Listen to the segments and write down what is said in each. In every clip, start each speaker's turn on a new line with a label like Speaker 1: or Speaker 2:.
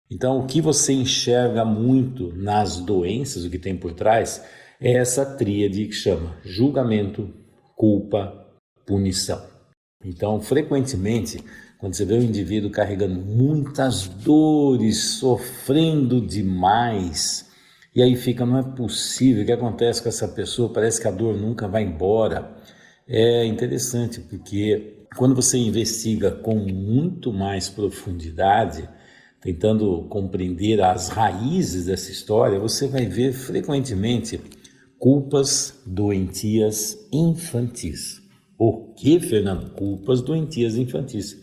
Speaker 1: Então, o que você enxerga muito nas doenças, o que tem por trás, é essa tríade que chama julgamento, culpa, punição. Então, frequentemente, quando você vê o indivíduo carregando muitas dores, sofrendo demais, e aí fica, não é possível, o que acontece com essa pessoa? Parece que a dor nunca vai embora. É interessante, porque quando você investiga com muito mais profundidade, tentando compreender as raízes dessa história, você vai ver frequentemente culpas doentias infantis. Por que, Fernando? Culpas doentias infantis.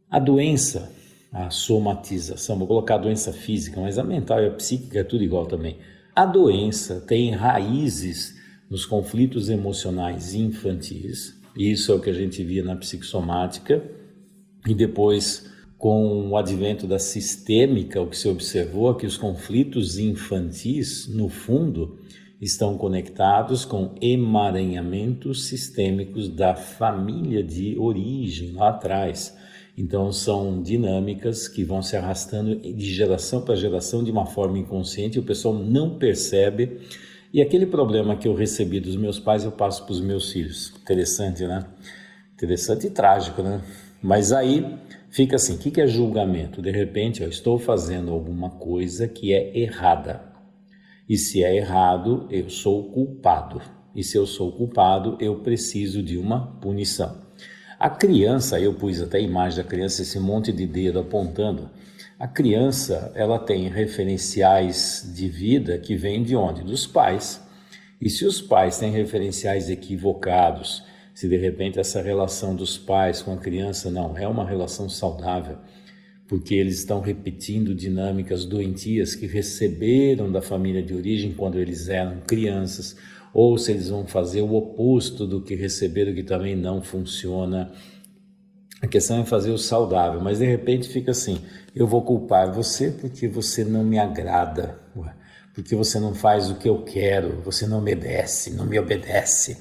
Speaker 1: A doença, a somatização, vou colocar a doença física, mas a mental e a psíquica é tudo igual também. A doença tem raízes nos conflitos emocionais infantis, isso é o que a gente via na psicossomática, e depois, com o advento da sistêmica, o que se observou é que os conflitos infantis, no fundo, estão conectados com emaranhamentos sistêmicos da família de origem lá atrás. Então são dinâmicas que vão se arrastando de geração para geração de uma forma inconsciente, o pessoal não percebe, e aquele problema que eu recebi dos meus pais eu passo para os meus filhos. Interessante, né? Interessante e trágico, né? Mas aí fica assim, o que é julgamento? De repente eu estou fazendo alguma coisa que é errada. E se é errado, eu sou culpado. E se eu sou culpado, eu preciso de uma punição. A criança, eu pus até a imagem da criança, esse monte de dedo apontando. A criança, ela tem referenciais de vida que vêm de onde? Dos pais. E se os pais têm referenciais equivocados, se de repente essa relação dos pais com a criança não é uma relação saudável, porque eles estão repetindo dinâmicas doentias que receberam da família de origem quando eles eram crianças, ou se eles vão fazer o oposto do que receberam, que também não funciona. A questão é fazer o saudável, mas de repente fica assim, eu vou culpar você porque você não me agrada, porque você não faz o que eu quero, você não me obedece,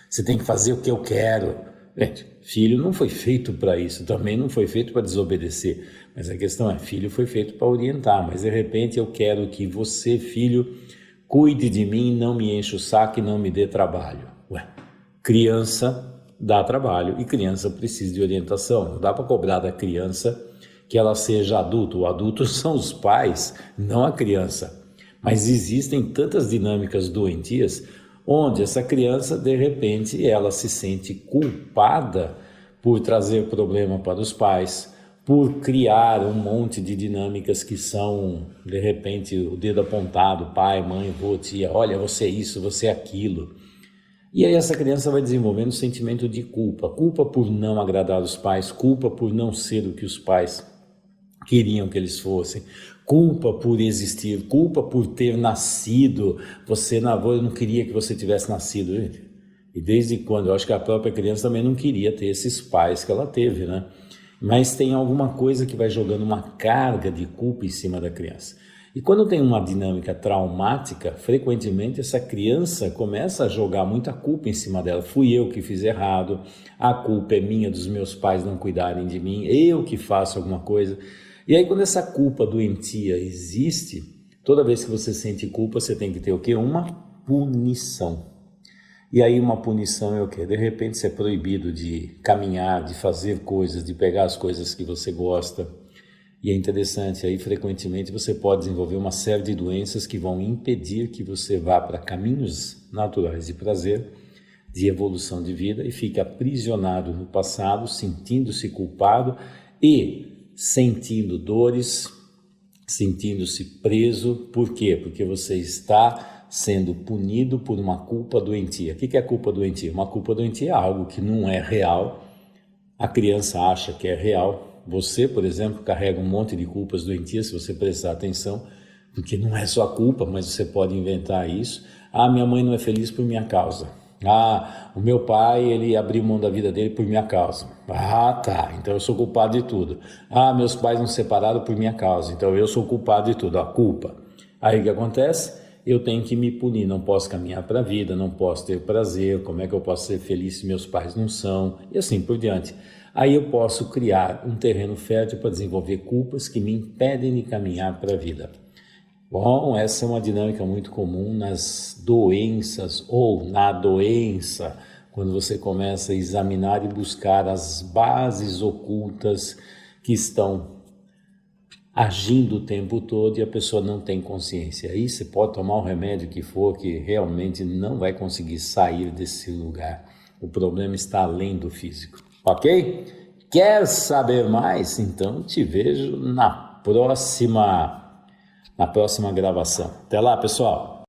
Speaker 1: você tem que fazer o que eu quero. Gente, filho não foi feito para isso, também não foi feito para desobedecer, mas a questão é, filho foi feito para orientar, mas de repente eu quero que você, filho, cuide de mim, não me enche o saco e não me dê trabalho. Criança dá trabalho e criança precisa de orientação, não dá para cobrar da criança que ela seja adulto, o adulto são os pais, não a criança, mas existem tantas dinâmicas doentias onde essa criança, de repente, ela se sente culpada por trazer problema para os pais, por criar um monte de dinâmicas que são, de repente, o dedo apontado, pai, mãe, vô, tia, olha, você é isso, você é aquilo. E aí essa criança vai desenvolvendo um sentimento de culpa, culpa por não agradar os pais, culpa por não ser o que os pais queriam que eles fossem, culpa por existir, culpa por ter nascido, eu não queria que você tivesse nascido, gente. E desde quando? Eu acho que a própria criança também não queria ter esses pais que ela teve, né? Mas tem alguma coisa que vai jogando uma carga de culpa em cima da criança. E quando tem uma dinâmica traumática, frequentemente essa criança começa a jogar muita culpa em cima dela. Fui eu que fiz errado, a culpa é minha dos meus pais não cuidarem de mim, eu que faço alguma coisa. E aí quando essa culpa doentia existe, toda vez que você sente culpa, você tem que ter o quê? Uma punição. E aí uma punição é o quê? De repente você é proibido de caminhar, de fazer coisas, de pegar as coisas que você gosta. E é interessante, aí frequentemente você pode desenvolver uma série de doenças que vão impedir que você vá para caminhos naturais de prazer, de evolução de vida e fique aprisionado no passado, sentindo-se culpado e sentindo dores, sentindo-se preso. Por quê? Porque você está sendo punido por uma culpa doentia. O que é culpa doentia? Uma culpa doentia é algo que não é real, a criança acha que é real. Você, por exemplo, carrega um monte de culpas doentias, se você prestar atenção, porque não é sua culpa, mas você pode inventar isso. Ah, minha mãe não é feliz por minha causa. Ah, o meu pai, ele abriu mão da vida dele por minha causa. Ah, tá, então eu sou culpado de tudo. Ah, meus pais não se separaram por minha causa, então eu sou culpado de tudo. A culpa. Aí o que acontece? Eu tenho que me punir, não posso caminhar para a vida, não posso ter prazer, como é que eu posso ser feliz se meus pais não são? E assim por diante. aí eu posso criar um terreno fértil para desenvolver culpas que me impedem de caminhar para a vida. Bom, essa é uma dinâmica muito comum nas doenças ou na doença, quando você começa a examinar e buscar as bases ocultas que estão agindo o tempo todo e a pessoa não tem consciência. Aí você pode tomar o remédio que for, que realmente não vai conseguir sair desse lugar. O problema está além do físico, ok? Quer saber mais? Então te vejo na próxima gravação. Até lá, pessoal!